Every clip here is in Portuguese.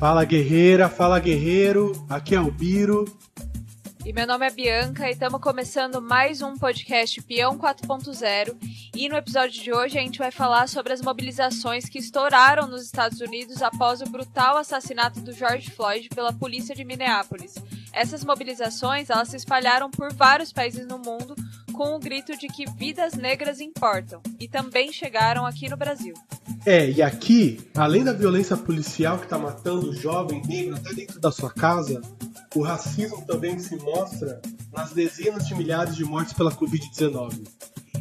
Fala guerreira, fala guerreiro, aqui é o Biro. E meu nome é Bianca e estamos começando mais um podcast Peão 4.0 e no episódio de hoje a gente vai falar sobre as mobilizações que estouraram nos Estados Unidos após o brutal assassinato do George Floyd pela polícia de Minneapolis. Essas mobilizações elas se espalharam por vários países no mundo com o grito de que vidas negras importam e também chegaram aqui no Brasil. E aqui, além da violência policial que está matando o jovem negro até dentro da sua casa, o racismo também se mostra nas dezenas de milhares de mortes pela Covid-19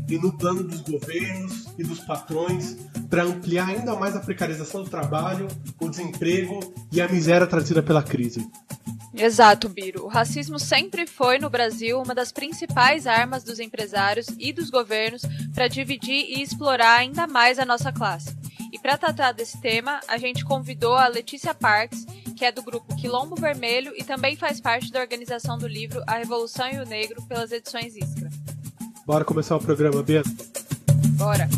e no plano dos governos e dos patrões para ampliar ainda mais a precarização do trabalho, o desemprego e a miséria trazida pela crise. Exato, Biro. O racismo sempre foi, no Brasil, uma das principais armas dos empresários e dos governos para dividir e explorar ainda mais a nossa classe. E para tratar desse tema, a gente convidou a Letícia Parks, que é do grupo Quilombo Vermelho e também faz parte da organização do livro A Revolução e o Negro pelas edições Iskra. Bora começar o programa, Bia? Bora!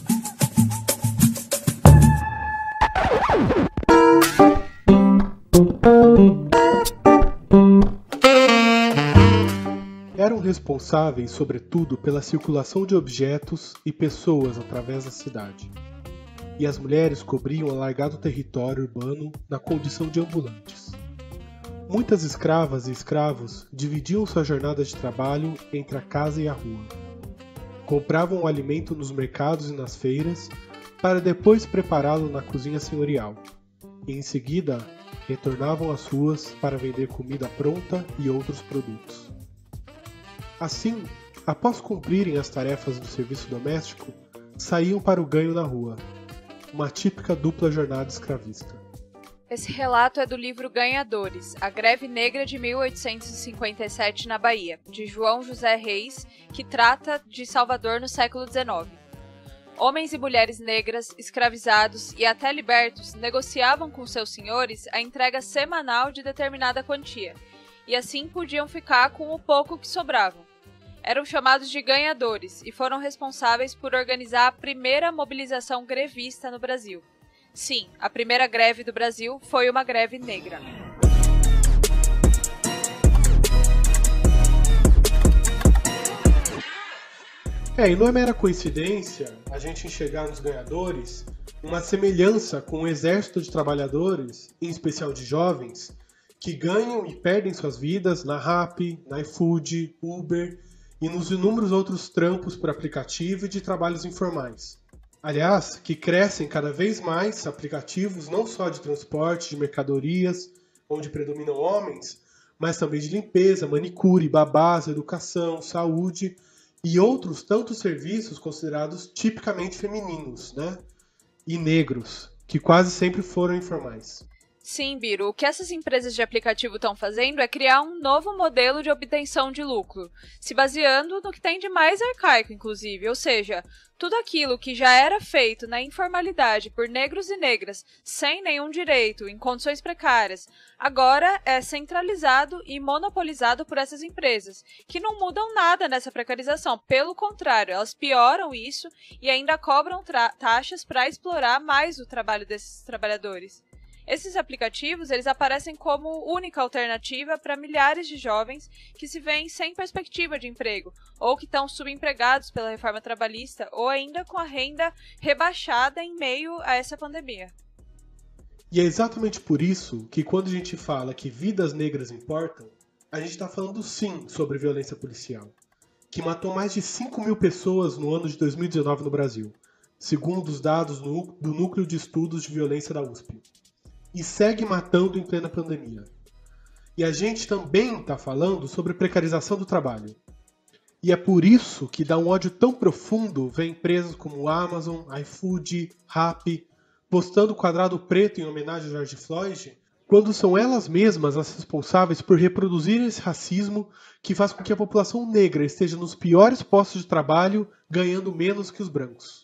Eram responsáveis, sobretudo, pela circulação de objetos e pessoas através da cidade. E as mulheres cobriam o alargado território urbano na condição de ambulantes. Muitas escravas e escravos dividiam sua jornada de trabalho entre a casa e a rua. Compravam o alimento nos mercados e nas feiras, para depois prepará-lo na cozinha senhorial. E em seguida, retornavam às ruas para vender comida pronta e outros produtos. Assim, após cumprirem as tarefas do serviço doméstico, saíam para o ganho na rua. Uma típica dupla jornada escravista. Esse relato é do livro Ganhadores, a Greve Negra de 1857 na Bahia, de João José Reis, que trata de Salvador no século XIX. Homens e mulheres negras, escravizados e até libertos negociavam com seus senhores a entrega semanal de determinada quantia, e assim podiam ficar com o pouco que sobravam. Eram chamados de ganhadores e foram responsáveis por organizar a primeira mobilização grevista no Brasil. Sim, a primeira greve do Brasil foi uma greve negra. E não é mera coincidência a gente enxergar nos ganhadores uma semelhança com o exército de trabalhadores, em especial de jovens, que ganham e perdem suas vidas na Rappi, na iFood, Uber e nos inúmeros outros trampos por aplicativo e de trabalhos informais. Aliás, que crescem cada vez mais aplicativos não só de transporte, de mercadorias, onde predominam homens, mas também de limpeza, manicure, babás, educação, saúde e outros tantos serviços considerados tipicamente femininos, né? E negros, que quase sempre foram informais. Sim, Biro, o que essas empresas de aplicativo estão fazendo é criar um novo modelo de obtenção de lucro, se baseando no que tem de mais arcaico, inclusive, ou seja, tudo aquilo que já era feito na informalidade por negros e negras, sem nenhum direito, em condições precárias, agora é centralizado e monopolizado por essas empresas, que não mudam nada nessa precarização, pelo contrário, elas pioram isso e ainda cobram taxas para explorar mais o trabalho desses trabalhadores. Esses aplicativos eles aparecem como única alternativa para milhares de jovens que se veem sem perspectiva de emprego, ou que estão subempregados pela reforma trabalhista, ou ainda com a renda rebaixada em meio a essa pandemia. E é exatamente por isso que quando a gente fala que vidas negras importam, a gente está falando sim sobre violência policial, que matou mais de 5.000 pessoas no ano de 2019 no Brasil, segundo os dados do Núcleo de Estudos de Violência da USP. E segue matando em plena pandemia. E a gente também está falando sobre precarização do trabalho. E é por isso que dá um ódio tão profundo ver empresas como Amazon, iFood, Rappi, postando quadrado preto em homenagem a George Floyd, quando são elas mesmas as responsáveis por reproduzir esse racismo que faz com que a população negra esteja nos piores postos de trabalho, ganhando menos que os brancos.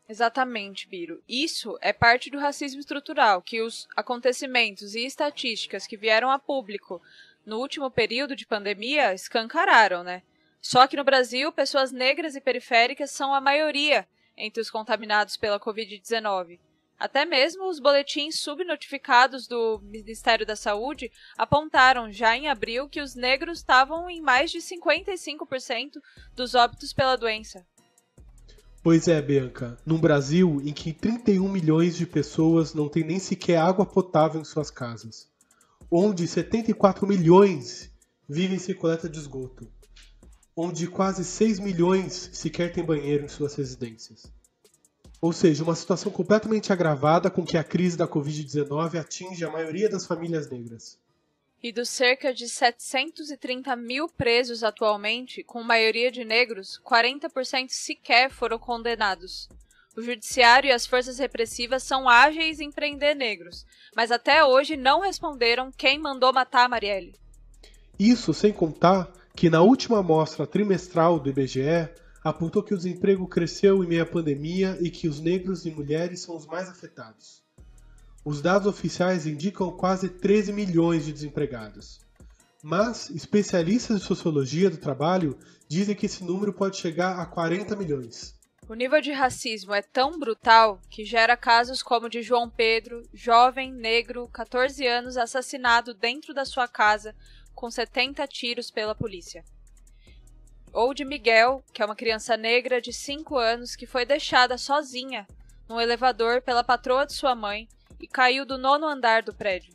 Exatamente, Biro. Isso é parte do racismo estrutural, que os acontecimentos e estatísticas que vieram a público no último período de pandemia escancararam, né? Só que no Brasil, pessoas negras e periféricas são a maioria entre os contaminados pela Covid-19. Até mesmo os boletins subnotificados do Ministério da Saúde apontaram já em abril que os negros estavam em mais de 55% dos óbitos pela doença. Pois é, Bianca, num Brasil em que 31 milhões de pessoas não têm nem sequer água potável em suas casas, onde 74 milhões vivem sem coleta de esgoto, onde quase 6 milhões sequer têm banheiro em suas residências. Ou seja, uma situação completamente agravada com que a crise da Covid-19 atinge a maioria das famílias negras. E dos cerca de 730 mil presos atualmente, com maioria de negros, 40% sequer foram condenados. O judiciário e as forças repressivas são ágeis em prender negros, mas até hoje não responderam quem mandou matar a Marielle. Isso sem contar que na última amostra trimestral do IBGE apontou que o desemprego cresceu em meio à pandemia e que os negros e mulheres são os mais afetados. Os dados oficiais indicam quase 13 milhões de desempregados. Mas especialistas de sociologia do trabalho dizem que esse número pode chegar a 40 milhões. O nível de racismo é tão brutal que gera casos como o de João Pedro, jovem negro, 14 anos, assassinado dentro da sua casa com 70 tiros pela polícia. Ou de Miguel, que é uma criança negra de 5 anos que foi deixada sozinha no elevador pela patroa de sua mãe e caiu do 9º andar do prédio.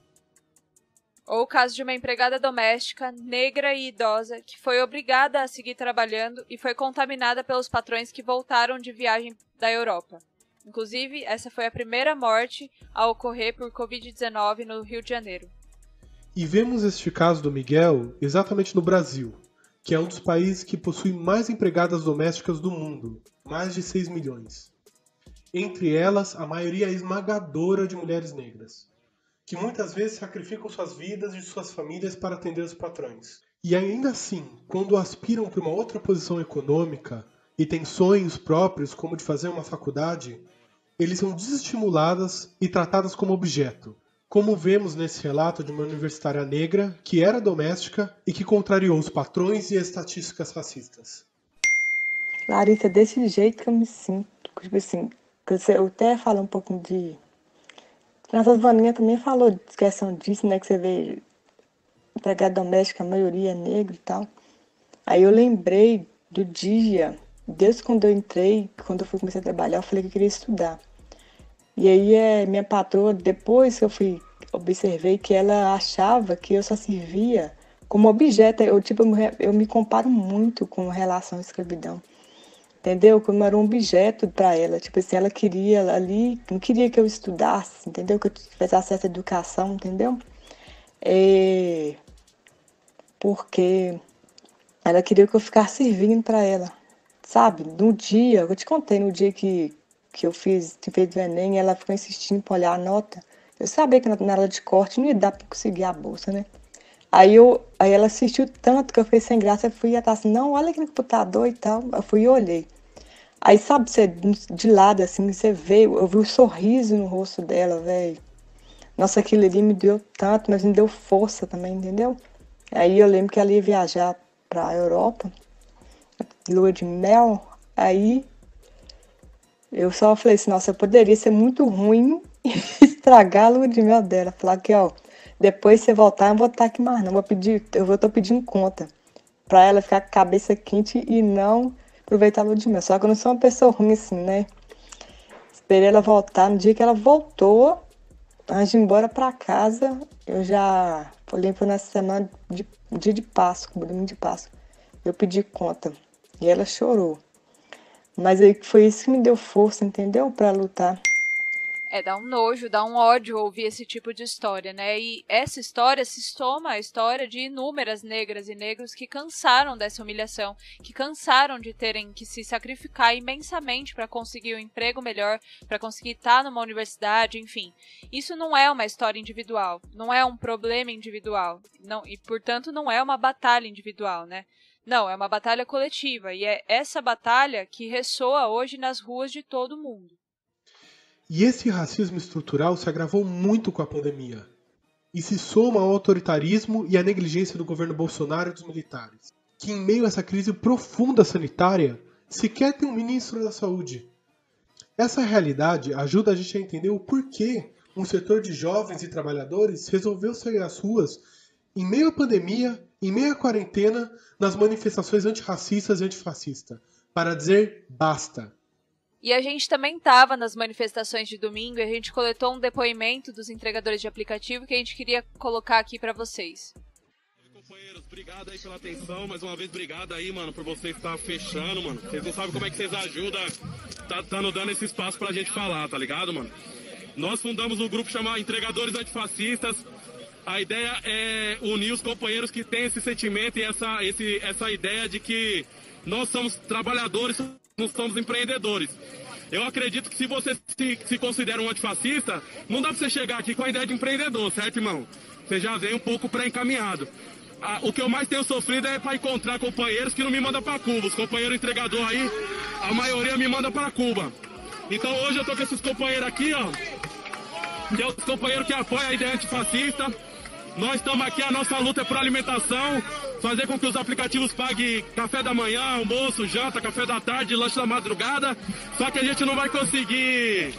Ou o caso de uma empregada doméstica, negra e idosa, que foi obrigada a seguir trabalhando e foi contaminada pelos patrões que voltaram de viagem da Europa. Inclusive, essa foi a primeira morte a ocorrer por Covid-19 no Rio de Janeiro. E vemos este caso do Miguel exatamente no Brasil, que é um dos países que possui mais empregadas domésticas do mundo, mais de 6 milhões. Entre elas, a maioria esmagadora de mulheres negras, que muitas vezes sacrificam suas vidas e suas famílias para atender os patrões. E ainda assim, quando aspiram para uma outra posição econômica e têm sonhos próprios, como de fazer uma faculdade, eles são desestimuladas e tratadas como objeto, como vemos nesse relato de uma universitária negra que era doméstica e que contrariou os patrões e as estatísticas racistas. Larissa, desse jeito que eu me sinto, tipo assim, eu até falo um pouco de... Nossa Vaninha também falou de questão disso, né, que você vê empregada doméstica, a maioria é negra e tal. Aí eu lembrei do dia, desde quando eu entrei, quando eu comecei a trabalhar, eu falei que eu queria estudar. E aí minha patroa, depois que eu observei que ela achava que eu só servia como objeto. Eu me comparo muito com relação à escravidão. Entendeu? Como era um objeto para ela. Tipo assim, ela queria ali, não queria que eu estudasse, entendeu? Que eu tivesse acesso à educação, entendeu? Porque ela queria que eu ficasse servindo para ela. Sabe? No dia, eu te contei, no dia que eu fiz o Enem, ela ficou insistindo para olhar a nota. Eu sabia que na aula de corte não ia dar para conseguir a bolsa, né? Aí ela assistiu tanto que eu fiquei sem graça, eu fui atrás assim, não, olha aqui no computador e tal. Eu fui e olhei. Aí, sabe, você de lado, assim, você vê, eu vi o sorriso no rosto dela, velho. Nossa, aquilo ali me deu tanto, mas me deu força também, entendeu? Aí eu lembro que ela ia viajar pra Europa, lua de mel, aí eu só falei assim, nossa, eu poderia ser muito ruim e estragar a lua de mel dela. Falar que, ó, depois você voltar, eu não vou estar aqui mais não, eu tô pedindo conta pra ela ficar com a cabeça quente e não aproveitar a lua de mel. Só que eu não sou uma pessoa ruim assim, né? Esperei ela voltar. No dia que ela voltou, antes de ir embora pra casa, eu já falei por nessa semana, dia de Páscoa, domingo de Páscoa. Eu pedi conta. E ela chorou. Mas aí foi isso que me deu força, entendeu? Pra lutar. Dá um nojo, dá um ódio ouvir esse tipo de história, né? E essa história se soma à história de inúmeras negras e negros que cansaram dessa humilhação, que cansaram de terem que se sacrificar imensamente para conseguir um emprego melhor, para conseguir estar numa universidade, enfim. Isso não é uma história individual, não é um problema individual, não, e portanto não é uma batalha individual, né? Não, é uma batalha coletiva, e é essa batalha que ressoa hoje nas ruas de todo o mundo. E esse racismo estrutural se agravou muito com a pandemia, e se soma ao autoritarismo e à negligência do governo Bolsonaro e dos militares, que em meio a essa crise profunda sanitária, sequer tem um ministro da saúde. Essa realidade ajuda a gente a entender o porquê um setor de jovens e trabalhadores resolveu sair às ruas em meio à pandemia, em meio à quarentena, nas manifestações antirracistas e antifascistas, para dizer basta. E a gente também estava nas manifestações de domingo e a gente coletou um depoimento dos entregadores de aplicativo que a gente queria colocar aqui para vocês. Companheiros, obrigado aí pela atenção, mais uma vez obrigado aí, mano, por vocês estar fechando, mano. Vocês não sabem como é que vocês ajudam, tá nos dando esse espaço pra gente falar, tá ligado, mano? Nós fundamos um grupo chamado Entregadores Antifascistas. A ideia é unir os companheiros que têm esse sentimento e essa ideia de que nós somos trabalhadores, não somos empreendedores. Eu acredito que se você se considera um antifascista, não dá pra você chegar aqui com a ideia de empreendedor, certo, irmão? Você já vem um pouco pré-encaminhado. O que eu mais tenho sofrido é para encontrar companheiros que não me mandam para Cuba. Os companheiros entregadores aí, a maioria me manda para Cuba. Então hoje eu tô com esses companheiros aqui, ó, que é os companheiros que apoiam a ideia antifascista. Nós estamos aqui, a nossa luta é por alimentação, fazer com que os aplicativos paguem café da manhã, almoço, janta, café da tarde, lanche da madrugada. Só que a gente não vai conseguir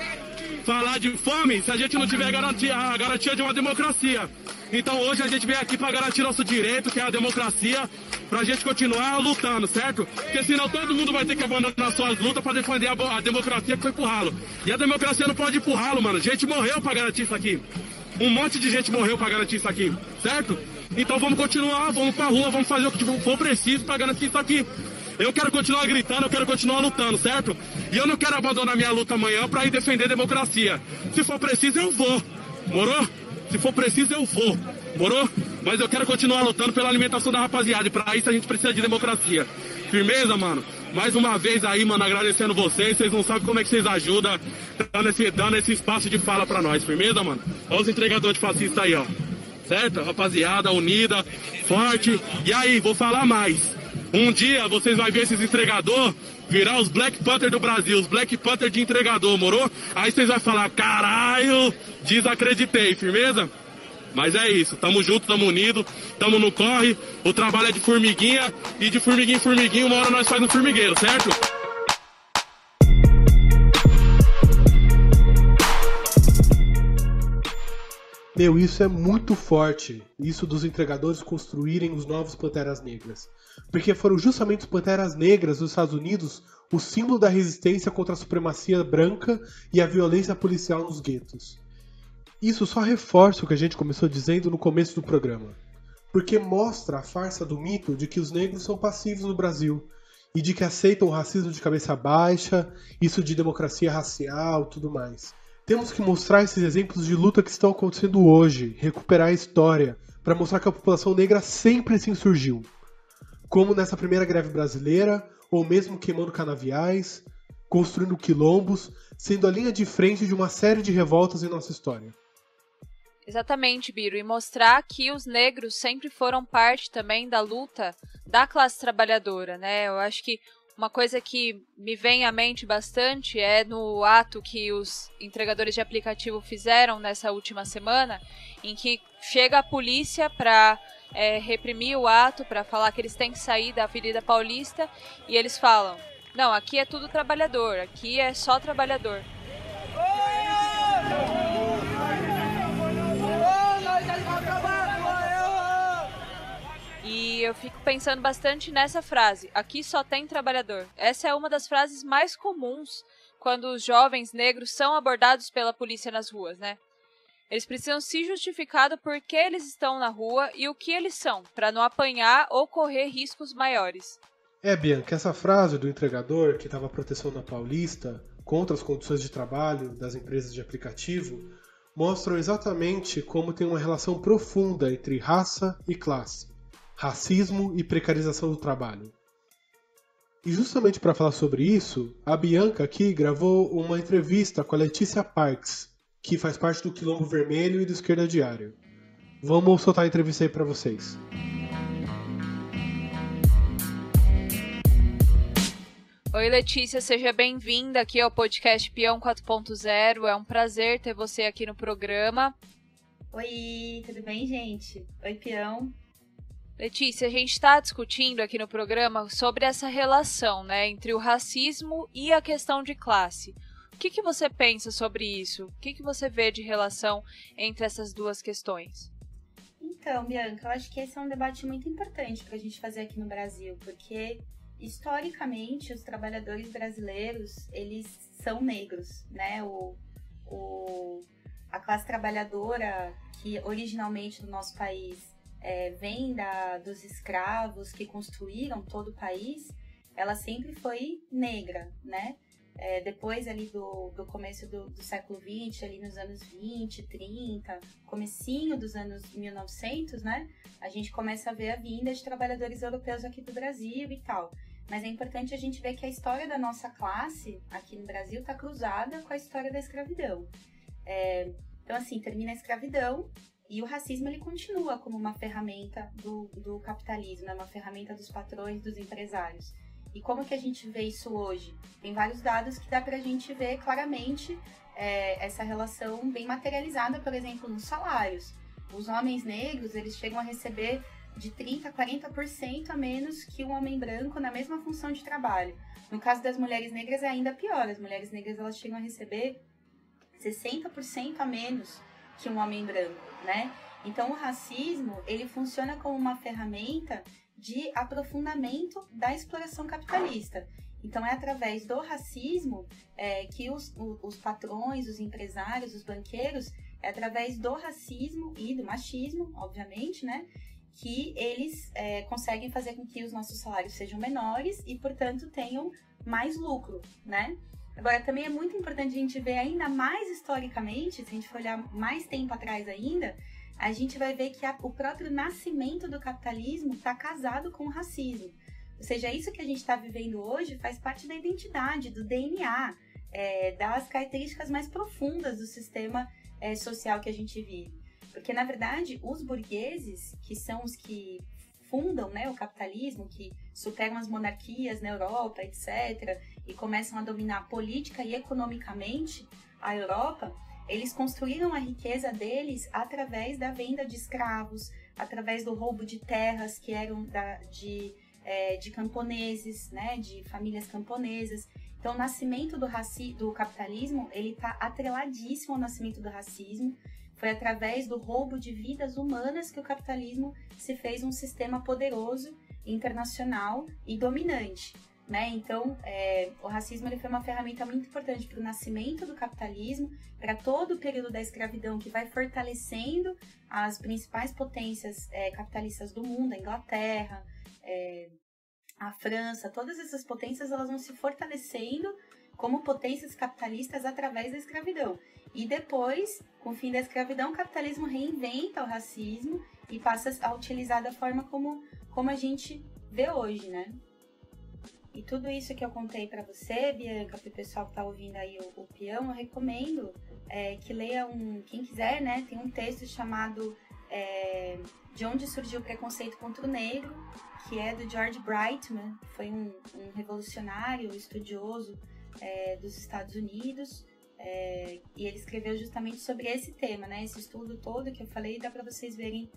falar de fome se a gente não tiver a garantia de uma democracia. Então hoje a gente veio aqui para garantir nosso direito, que é a democracia, pra gente continuar lutando, certo? Porque senão todo mundo vai ter que abandonar suas lutas para defender a democracia que foi pro ralo. E a democracia não pode ir pro ralo, mano. Gente morreu para garantir isso aqui. Um monte de gente morreu para garantir isso aqui, certo? Então vamos continuar, vamos pra rua, vamos fazer o que for preciso para garantir isso aqui. Eu quero continuar gritando, eu quero continuar lutando, certo? E eu não quero abandonar minha luta amanhã para ir defender a democracia. Se for preciso, eu vou. Morou? Se for preciso, eu vou. Morou? Mas eu quero continuar lutando pela alimentação da rapaziada. E para isso a gente precisa de democracia. Firmeza, mano? Mais uma vez aí, mano, agradecendo vocês. Vocês não sabem como é que vocês ajudam dando esse espaço de fala pra nós. Firmeza, mano? Olha os entregadores de fascista aí, ó. Certo? Rapaziada, unida, forte. E aí, vou falar mais. Um dia vocês vão ver esses entregadores virar os Black Panther do Brasil, os Black Panther de entregador, morou? Aí vocês vão falar, caralho, desacreditei, firmeza? Mas é isso, tamo junto, tamo unido, tamo no corre, o trabalho é de formiguinha, e de formiguinha em formiguinha, uma hora nós faz um formigueiro, certo? Meu, isso é muito forte, isso dos entregadores construírem os novos Panteras Negras. Porque foram justamente os Panteras Negras dos Estados Unidos o símbolo da resistência contra a supremacia branca e a violência policial nos guetos. Isso só reforça o que a gente começou dizendo no começo do programa. Porque mostra a farsa do mito de que os negros são passivos no Brasil e de que aceitam o racismo de cabeça baixa, isso de democracia racial e tudo mais. Temos que mostrar esses exemplos de luta que estão acontecendo hoje, recuperar a história, para mostrar que a população negra sempre se insurgiu. Como nessa primeira greve brasileira, ou mesmo queimando canaviais, construindo quilombos, sendo a linha de frente de uma série de revoltas em nossa história. Exatamente, Biro, e mostrar que os negros sempre foram parte também da luta da classe trabalhadora, né? Eu acho que uma coisa que me vem à mente bastante é no ato que os entregadores de aplicativo fizeram nessa última semana, em que chega a polícia para reprimir o ato, para falar que eles têm que sair da Avenida Paulista, e eles falam, não, aqui é tudo trabalhador, aqui é só trabalhador. E eu fico pensando bastante nessa frase, aqui só tem trabalhador. Essa é uma das frases mais comuns quando os jovens negros são abordados pela polícia nas ruas, né? Eles precisam se justificar do porquê eles estão na rua e o que eles são, para não apanhar ou correr riscos maiores. Bianca, essa frase do entregador que estava protestando na Paulista contra as condições de trabalho das empresas de aplicativo mostram exatamente como tem uma relação profunda entre raça e classe, racismo e precarização do trabalho. E justamente para falar sobre isso, a Bianca aqui gravou uma entrevista com a Letícia Parks, que faz parte do Quilombo Vermelho e do Esquerda Diário. Vamos soltar a entrevista aí para vocês. Oi Letícia, seja bem-vinda aqui ao podcast Peão 4.0, é um prazer ter você aqui no programa. Oi, tudo bem, gente? Oi, Peão. Letícia, a gente está discutindo aqui no programa sobre essa relação, né, entre o racismo e a questão de classe. O que você pensa sobre isso? O que você vê de relação entre essas duas questões? Então, Bianca, eu acho que esse é um debate muito importante para a gente fazer aqui no Brasil, porque historicamente os trabalhadores brasileiros, eles são negros, né? A classe trabalhadora que originalmente no nosso país vem dos escravos que construíram todo o país, ela sempre foi negra, né? Depois ali do começo do século XX, ali nos anos 20, 30, comecinho dos anos 1900, né? A gente começa a ver a vinda de trabalhadores europeus aqui do Brasil e tal. Mas é importante a gente ver que a história da nossa classe aqui no Brasil está cruzada com a história da escravidão. Então, assim, termina a escravidão e o racismo ele continua como uma ferramenta do capitalismo, né? Uma ferramenta dos patrões, dos empresários. E como que a gente vê isso hoje? Tem vários dados que dá pra gente ver claramente essa relação bem materializada, por exemplo, nos salários. Os homens negros, eles chegam a receber de 30% a 40% a menos que um homem branco na mesma função de trabalho. No caso das mulheres negras é ainda pior. As mulheres negras elas chegam a receber 60% a menos que um homem branco, né? Então o racismo, ele funciona como uma ferramenta de aprofundamento da exploração capitalista. Então é através do racismo que os patrões, os empresários, os banqueiros, é através do racismo e do machismo, obviamente, né, que eles conseguem fazer com que os nossos salários sejam menores e, portanto, tenham mais lucro, né? Agora, também é muito importante a gente ver ainda mais historicamente, se a gente for olhar mais tempo atrás ainda, a gente vai ver que o próprio nascimento do capitalismo está casado com o racismo. Ou seja, isso que a gente está vivendo hoje faz parte da identidade, do DNA, das características mais profundas do sistema social que a gente vive. Porque, na verdade, os burgueses, que são os que fundam, né, o capitalismo, que superam as monarquias na Europa, etc., e começam a dominar política e economicamente a Europa, eles construíram a riqueza deles através da venda de escravos, através do roubo de terras que eram de camponeses, né, de famílias camponesas. Então, o nascimento do capitalismo, ele está atreladíssimo ao nascimento do racismo. Foi através do roubo de vidas humanas que o capitalismo se fez um sistema poderoso, internacional e dominante, né? Então, o racismo ele foi uma ferramenta muito importante para o nascimento do capitalismo, para todo o período da escravidão, que vai fortalecendo as principais potências capitalistas do mundo, a Inglaterra, a França, todas essas potências elas vão se fortalecendo como potências capitalistas através da escravidão. E depois, com o fim da escravidão, o capitalismo reinventa o racismo e passa a utilizar da forma como a gente vê hoje, né? E tudo isso que eu contei para você, Bianca, para o pessoal que está ouvindo aí o peão, eu recomendo que leia quem quiser, né? Tem um texto chamado De Onde Surgiu o Preconceito contra o Negro, que é do George Brightman, que foi um revolucionário, estudioso dos Estados Unidos, e ele escreveu justamente sobre esse tema, né? Esse estudo todo que eu falei, dá para vocês verem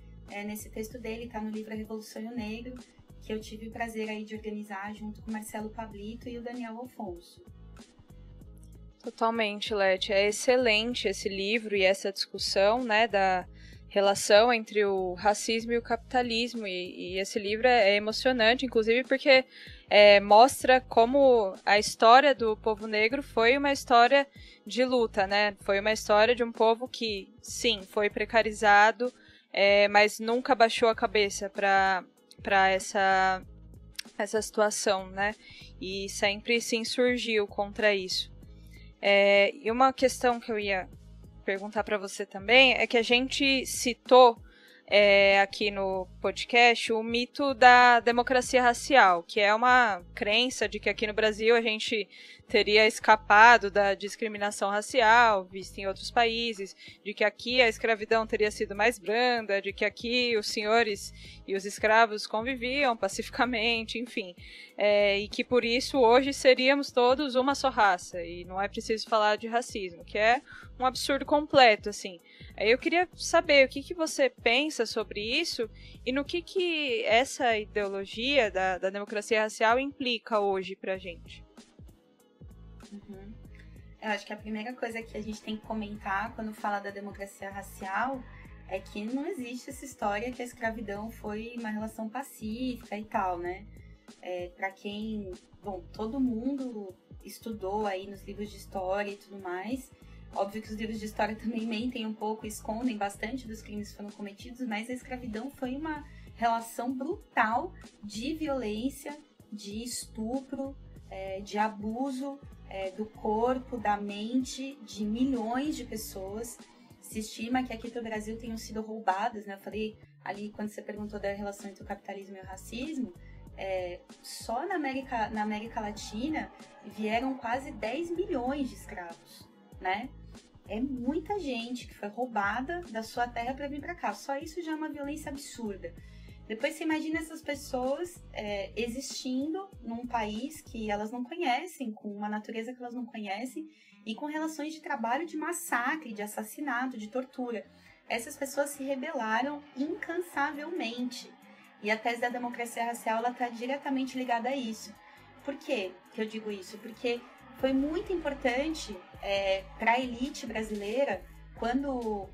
nesse texto dele, está no livro A Revolução e o Negro, que eu tive o prazer aí de organizar junto com o Marcelo Pablito e o Daniel Alfonso. Totalmente, Leti. É excelente esse livro e essa discussão, né, da relação entre o racismo e o capitalismo. E esse livro é emocionante, inclusive, porque mostra como a história do povo negro foi uma história de luta, né? Foi uma história de um povo que, sim, foi precarizado, mas nunca baixou a cabeça para essa situação, né? E sempre se insurgiu contra isso. E uma questão que eu ia perguntar para você também é que a gente citou aqui no podcast o mito da democracia racial, que é uma crença de que aqui no Brasil a gente teria escapado da discriminação racial vista em outros países, de que aqui a escravidão teria sido mais branda, de que aqui os senhores e os escravos conviviam pacificamente, enfim, e que por isso hoje seríamos todos uma só raça, e não é preciso falar de racismo, que é um absurdo completo, assim. Eu queria saber o que você pensa sobre isso e no que essa ideologia da democracia racial implica hoje pra gente. Uhum. Eu acho que a primeira coisa que a gente tem que comentar quando fala da democracia racial é que não existe essa história que a escravidão foi uma relação pacífica e tal, né? Para quem, bom, todo mundo estudou aí nos livros de história e tudo mais. Óbvio que os livros de história também mentem um pouco, escondem bastante dos crimes que foram cometidos, mas a escravidão foi uma relação brutal de violência, de estupro, de abuso do corpo, da mente de milhões de pessoas. Se estima que aqui no Brasil tenham sido roubadas, né? Eu falei ali quando você perguntou da relação entre o capitalismo e o racismo, só na América Latina vieram quase 10 milhões de escravos, né? É muita gente que foi roubada da sua terra para vir para cá. Só isso já é uma violência absurda. Depois você imagina essas pessoas existindo num país que elas não conhecem, com uma natureza que elas não conhecem, e com relações de trabalho de massacre, de assassinato, de tortura. Essas pessoas se rebelaram incansavelmente. E a tese da democracia racial está diretamente ligada a isso. Por quê que eu digo isso? Porque foi muito importante para a elite brasileira, quando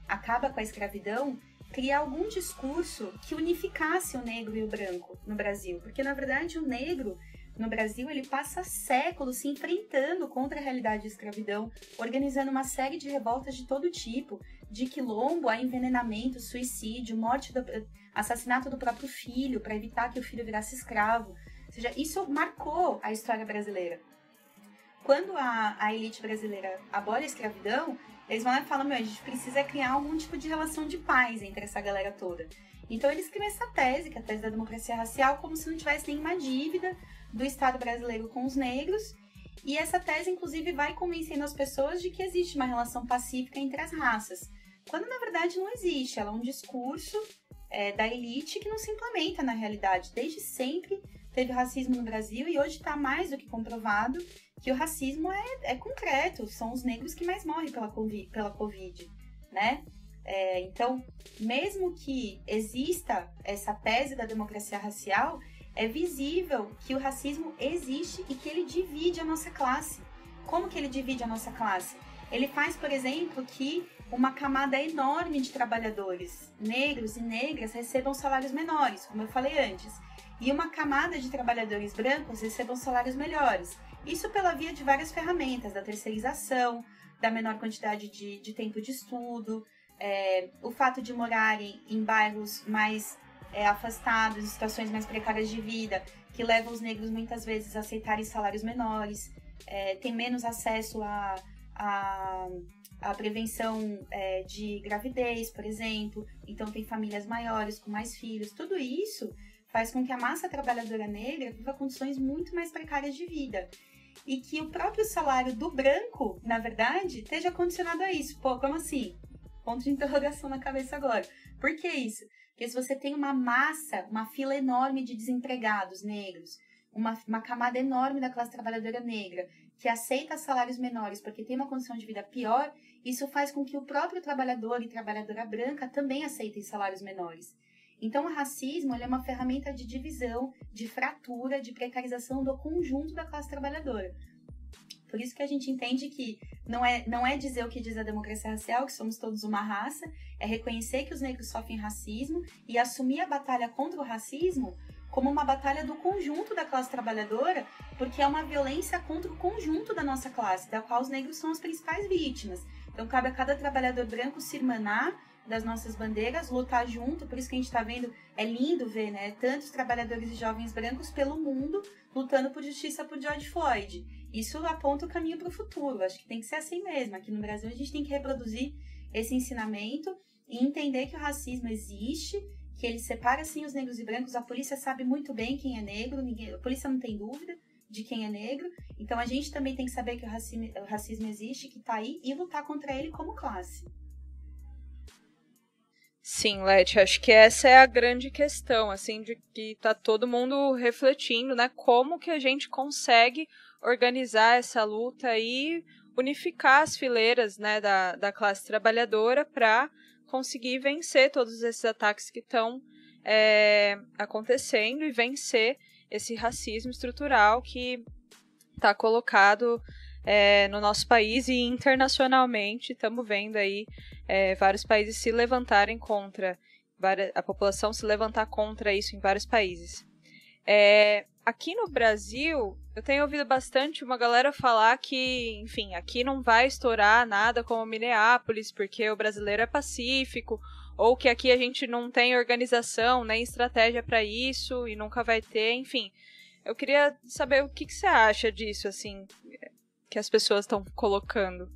acaba com a escravidão, criar algum discurso que unificasse o negro e o branco no Brasil. Porque, na verdade, o negro no Brasil, ele passa séculos se enfrentando contra a realidade da escravidão, organizando uma série de revoltas de todo tipo, de quilombo a envenenamento, suicídio, assassinato do próprio filho, para evitar que o filho virasse escravo. Ou seja, isso marcou a história brasileira. Quando a elite brasileira abole a escravidão, eles vão lá e falam, a gente precisa criar algum tipo de relação de paz entre essa galera toda. Então eles criam essa tese, que é a tese da democracia racial, como se não tivesse nenhuma dívida do Estado brasileiro com os negros, e essa tese, inclusive, vai convencendo as pessoas de que existe uma relação pacífica entre as raças, quando, na verdade, não existe. Ela é um discurso da elite que não se implementa na realidade. Desde sempre teve racismo no Brasil, e hoje está mais do que comprovado que o racismo é concreto, são os negros que mais morrem pela Covid, né? Então, mesmo que exista essa tese da democracia racial, é visível que o racismo existe e que ele divide a nossa classe. Como que ele divide a nossa classe? Ele faz, por exemplo, que uma camada enorme de trabalhadores negros e negras recebam salários menores, como eu falei antes, e uma camada de trabalhadores brancos recebam salários melhores. Isso pela via de várias ferramentas, da terceirização, da menor quantidade de tempo de estudo, o fato de morarem em bairros mais afastados, em situações mais precárias de vida, que levam os negros muitas vezes a aceitarem salários menores, tem menos acesso à prevenção de gravidez, por exemplo, então tem famílias maiores com mais filhos. Tudo isso faz com que a massa trabalhadora negra viva condições muito mais precárias de vida. E que o próprio salário do branco, na verdade, esteja condicionado a isso. Pô, como assim? Ponto de interrogação na cabeça agora. Por que isso? Porque se você tem uma massa, uma fila enorme de desempregados negros, uma camada enorme da classe trabalhadora negra que aceita salários menores porque tem uma condição de vida pior, isso faz com que o próprio trabalhador e trabalhadora branca também aceitem salários menores. Então, o racismo é uma ferramenta de divisão, de fratura, de precarização do conjunto da classe trabalhadora. Por isso que a gente entende que não é dizer o que diz a democracia racial, que somos todos uma raça, é reconhecer que os negros sofrem racismo e assumir a batalha contra o racismo como uma batalha do conjunto da classe trabalhadora, porque é uma violência contra o conjunto da nossa classe, da qual os negros são as principais vítimas. Então, cabe a cada trabalhador branco se irmanar das nossas bandeiras, lutar junto. Por isso que a gente está vendo, é lindo ver, né, tantos trabalhadores e jovens brancos pelo mundo lutando por justiça por George Floyd. Isso aponta o caminho para o futuro. Acho que tem que ser assim mesmo. Aqui no Brasil a gente tem que reproduzir esse ensinamento e entender que o racismo existe, que ele separa sim os negros e brancos. A polícia sabe muito bem quem é negro, a polícia não tem dúvida de quem é negro. Então a gente também tem que saber que o racismo existe, que está aí, e lutar contra ele como classe. Sim, Leti, acho que essa é a grande questão, assim, de que tá todo mundo refletindo, né, como que a gente consegue organizar essa luta e unificar as fileiras, né, da classe trabalhadora para conseguir vencer todos esses ataques que estão acontecendo e vencer esse racismo estrutural que está colocado no nosso país e internacionalmente. Estamos vendo aí vários países se levantarem contra, a população se levantar contra isso em vários países. Aqui no Brasil, eu tenho ouvido bastante uma galera falar que, enfim, aqui não vai estourar nada como Minneapolis, porque o brasileiro é pacífico, ou que aqui a gente não tem organização nem estratégia para isso e nunca vai ter, enfim. Eu queria saber o que você acha disso, assim, que as pessoas estão colocando.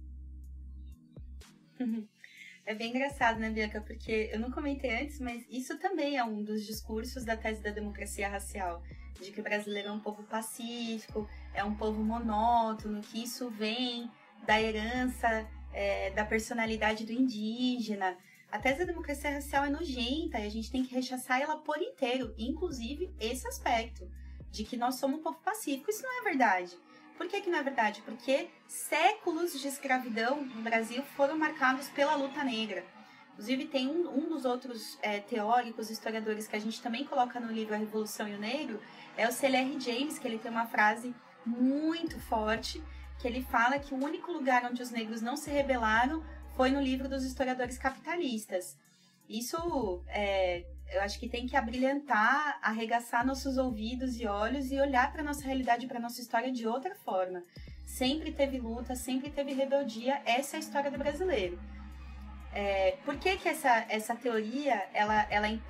É bem engraçado, né, Bianca? Porque eu não comentei antes, mas isso também é um dos discursos da tese da democracia racial, de que o brasileiro é um povo pacífico, é um povo monótono, que isso vem da herança, da personalidade do indígena. A tese da democracia racial é nojenta e a gente tem que rechaçar ela por inteiro, inclusive esse aspecto, de que nós somos um povo pacífico. Isso não é verdade. Por que não é verdade? Porque séculos de escravidão no Brasil foram marcados pela luta negra. Inclusive, tem um dos outros teóricos, historiadores, que a gente também coloca no livro A Revolução e o Negro, é o C.L.R. James, que ele tem uma frase muito forte, que ele fala que o único lugar onde os negros não se rebelaram foi no livro dos historiadores capitalistas. Isso, eu acho que tem que abrilhantar, arregaçar nossos ouvidos e olhos e olhar para a nossa realidade e para a nossa história de outra forma. Sempre teve luta, sempre teve rebeldia, essa é a história do brasileiro. Por que essa teoria,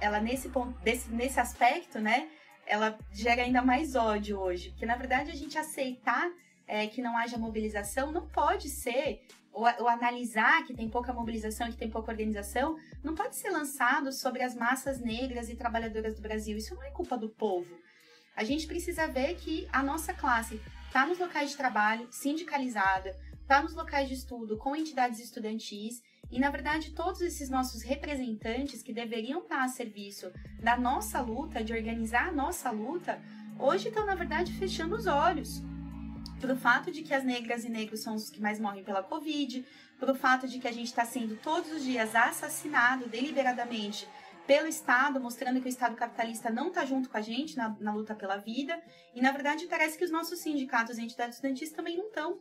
ela nesse ponto, nesse aspecto, né, ela gera ainda mais ódio hoje? Porque, na verdade, a gente aceitar que não haja mobilização não pode ser, ou analisar que tem pouca mobilização e que tem pouca organização, não pode ser lançado sobre as massas negras e trabalhadoras do Brasil. Isso não é culpa do povo. A gente precisa ver que a nossa classe está nos locais de trabalho, sindicalizada, está nos locais de estudo, com entidades estudantis, e, na verdade, todos esses nossos representantes que deveriam estar a serviço da nossa luta, de organizar a nossa luta, hoje estão, na verdade, fechando os olhos para o fato de que as negras e negros são os que mais morrem pela Covid, para o fato de que a gente está sendo todos os dias assassinado deliberadamente pelo Estado, mostrando que o Estado capitalista não está junto com a gente na luta pela vida, e, na verdade, parece que os nossos sindicatos e entidades estudantis também não estão.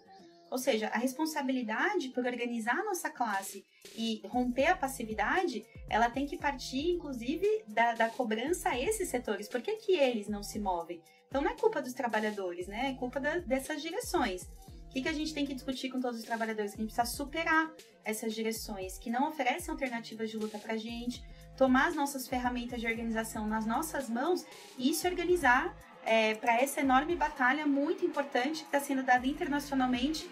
Ou seja, a responsabilidade por organizar a nossa classe e romper a passividade, ela tem que partir, inclusive, da cobrança a esses setores. Por que eles não se movem? Então, não é culpa dos trabalhadores, né? É culpa dessas direções. O que a gente tem que discutir com todos os trabalhadores? Que a gente precisa superar essas direções que não oferecem alternativas de luta pra gente, tomar as nossas ferramentas de organização nas nossas mãos e se organizar para essa enorme batalha muito importante que está sendo dada internacionalmente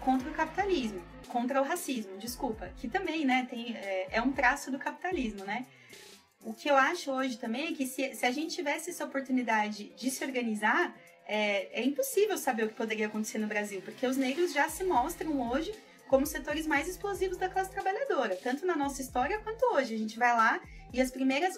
contra o capitalismo, contra o racismo, desculpa, que também, né, é um traço do capitalismo, né? O que eu acho hoje também é que se a gente tivesse essa oportunidade de se organizar, é impossível saber o que poderia acontecer no Brasil, porque os negros já se mostram hoje como setores mais explosivos da classe trabalhadora, tanto na nossa história quanto hoje. A gente vai lá e os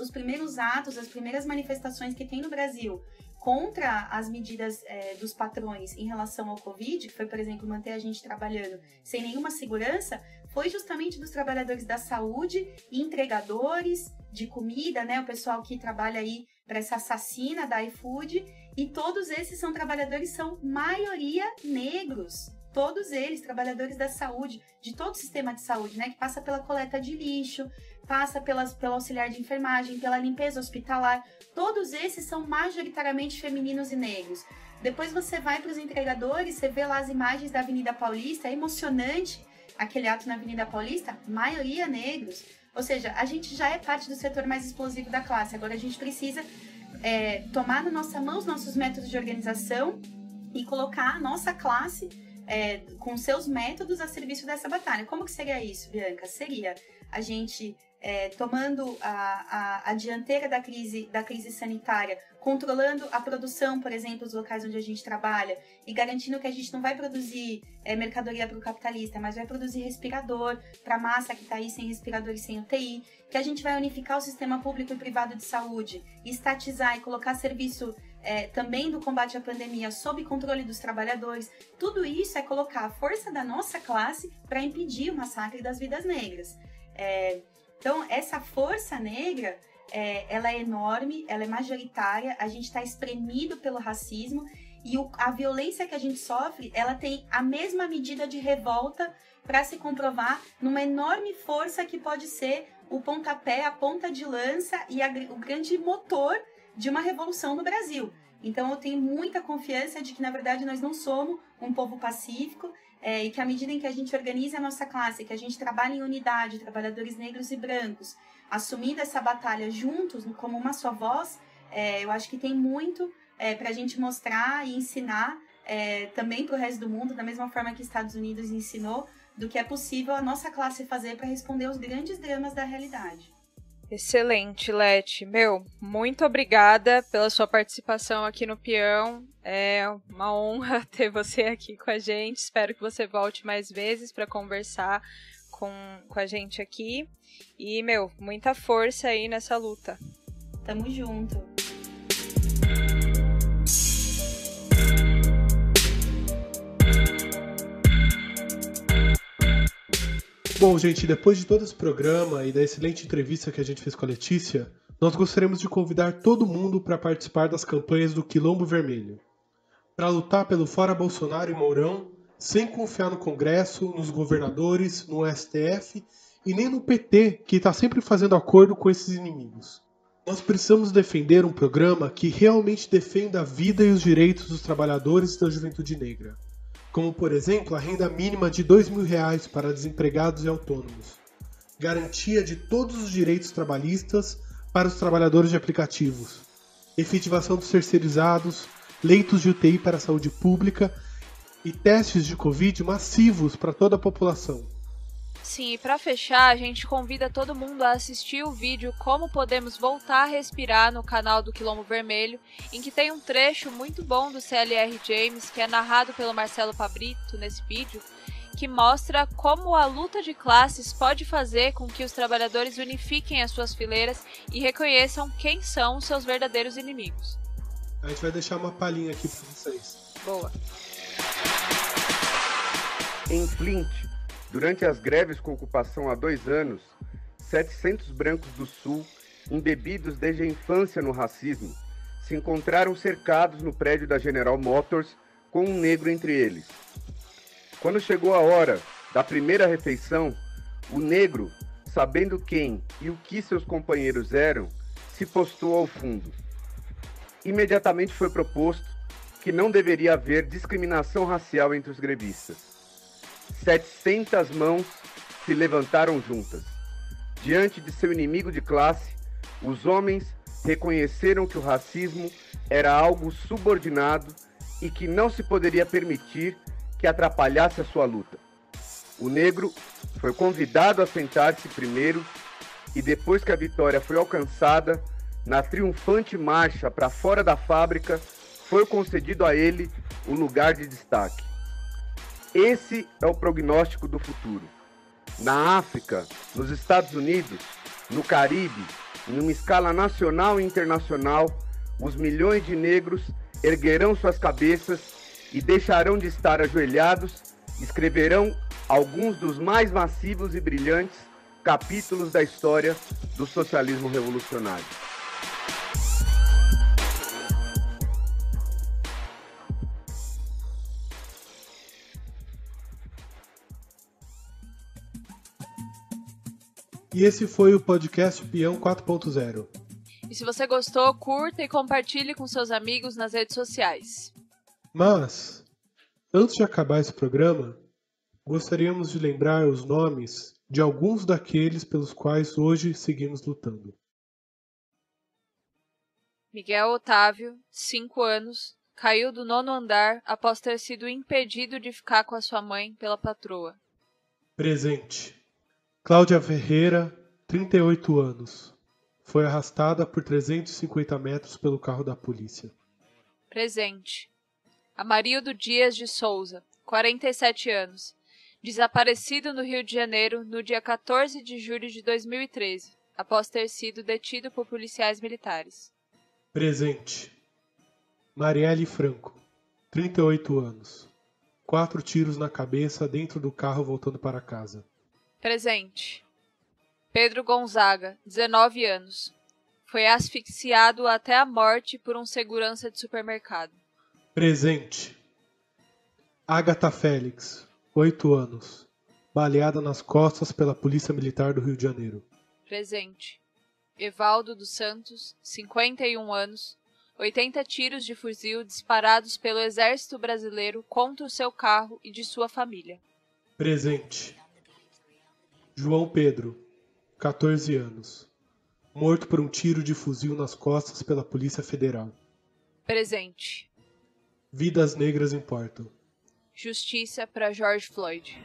primeiros atos, as primeiras manifestações que tem no Brasil contra as medidas dos patrões em relação ao Covid, que foi, por exemplo, manter a gente trabalhando sem nenhuma segurança, foi justamente dos trabalhadores da saúde e entregadores de comida, né? O pessoal que trabalha aí para essa assassina da iFood, e todos esses trabalhadores, são maioria negros. Todos eles, trabalhadores da saúde, de todo o sistema de saúde, né? Que passa pela coleta de lixo, passa pelo auxiliar de enfermagem, pela limpeza hospitalar. Todos esses são majoritariamente femininos e negros. Depois você vai para os entregadores, você vê lá as imagens da Avenida Paulista, é emocionante aquele ato na Avenida Paulista, maioria negros. Ou seja, a gente já é parte do setor mais explosivo da classe. Agora a gente precisa tomar na nossa mão os nossos métodos de organização e colocar a nossa classe com seus métodos a serviço dessa batalha. Como que seria isso, Bianca? Seria a gente tomando a dianteira da crise sanitária, controlando a produção, por exemplo, dos locais onde a gente trabalha e garantindo que a gente não vai produzir mercadoria para o capitalista, mas vai produzir respirador para a massa que está aí sem respirador e sem UTI, que a gente vai unificar o sistema público e privado de saúde, estatizar e colocar serviço também do combate à pandemia sob controle dos trabalhadores. Tudo isso é colocar a força da nossa classe para impedir o massacre das vidas negras. Então, essa força negra, ela é enorme, ela é majoritária, a gente está espremido pelo racismo, e a violência que a gente sofre, ela tem a mesma medida de revolta para se comprovar numa enorme força que pode ser o pontapé, a ponta de lança e o grande motor de uma revolução no Brasil. Então eu tenho muita confiança de que, na verdade, nós não somos um povo pacífico, e que à medida em que a gente organiza a nossa classe, que a gente trabalha em unidade, trabalhadores negros e brancos, assumindo essa batalha juntos, como uma só voz, eu acho que tem muito para a gente mostrar e ensinar também para o resto do mundo, da mesma forma que Estados Unidos ensinou, do que é possível a nossa classe fazer para responder aos grandes dramas da realidade. Excelente, Leti. Muito obrigada pela sua participação aqui no Peão. É uma honra ter você aqui com a gente. Espero que você volte mais vezes para conversar com a gente aqui. E, muita força aí nessa luta. Tamo junto. Bom, gente, depois de todo esse programa e da excelente entrevista que a gente fez com a Letícia, nós gostaríamos de convidar todo mundo para participar das campanhas do Quilombo Vermelho, para lutar pelo Fora Bolsonaro e Mourão, sem confiar no Congresso, nos governadores, no STF e nem no PT, que está sempre fazendo acordo com esses inimigos. Nós precisamos defender um programa que realmente defenda a vida e os direitos dos trabalhadores e da juventude negra, como, por exemplo, a renda mínima de R$2.000 para desempregados e autônomos, garantia de todos os direitos trabalhistas para os trabalhadores de aplicativos, efetivação dos terceirizados, leitos de UTI para a saúde pública e testes de Covid massivos para toda a população. Sim, e para fechar, a gente convida todo mundo a assistir o vídeo Como Podemos Voltar a Respirar no canal do Quilombo Vermelho, em que tem um trecho muito bom do CLR James, que é narrado pelo Marcelo Pabrito nesse vídeo, que mostra como a luta de classes pode fazer com que os trabalhadores unifiquem as suas fileiras e reconheçam quem são os seus verdadeiros inimigos. A gente vai deixar uma palhinha aqui para vocês. Boa. Em Flint, durante as greves com ocupação há 2 anos, 700 brancos do Sul, embebidos desde a infância no racismo, se encontraram cercados no prédio da General Motors com um negro entre eles. Quando chegou a hora da primeira refeição, o negro, sabendo quem e o que seus companheiros eram, se postou ao fundo. Imediatamente foi proposto que não deveria haver discriminação racial entre os grevistas. 700 mãos se levantaram juntas. Diante de seu inimigo de classe, os homens reconheceram que o racismo era algo subordinado e que não se poderia permitir que atrapalhasse a sua luta. O negro foi convidado a sentar-se primeiro e, depois que a vitória foi alcançada, na triunfante marcha para fora da fábrica, foi concedido a ele o lugar de destaque. Esse é o prognóstico do futuro. Na África, nos Estados Unidos, no Caribe, em uma escala nacional e internacional, os milhões de negros erguerão suas cabeças e deixarão de estar ajoelhados, escreverão alguns dos mais massivos e brilhantes capítulos da história do socialismo revolucionário. E esse foi o podcast Peão 4.0. E se você gostou, curta e compartilhe com seus amigos nas redes sociais. Mas, antes de acabar esse programa, gostaríamos de lembrar os nomes de alguns daqueles pelos quais hoje seguimos lutando. Miguel Otávio, 5 anos, caiu do 9º andar após ter sido impedido de ficar com a sua mãe pela patroa. Presente. Cláudia Ferreira, 38 anos. Foi arrastada por 350 metros pelo carro da polícia. Presente. Amarildo Dias de Souza, 47 anos. Desaparecido no Rio de Janeiro no dia 14 de julho de 2013, após ter sido detido por policiais militares. Presente. Marielle Franco, 38 anos. 4 tiros na cabeça dentro do carro voltando para casa. Presente. Pedro Gonzaga, 19 anos. Foi asfixiado até a morte por um segurança de supermercado. Presente. Agatha Félix, 8 anos. Baleada nas costas pela Polícia Militar do Rio de Janeiro. Presente. Evaldo dos Santos, 51 anos. 80 tiros de fuzil disparados pelo Exército Brasileiro contra o seu carro e de sua família. Presente. João Pedro, 14 anos. Morto por um tiro de fuzil nas costas pela Polícia Federal. Presente. Vidas negras importam. Justiça para George Floyd.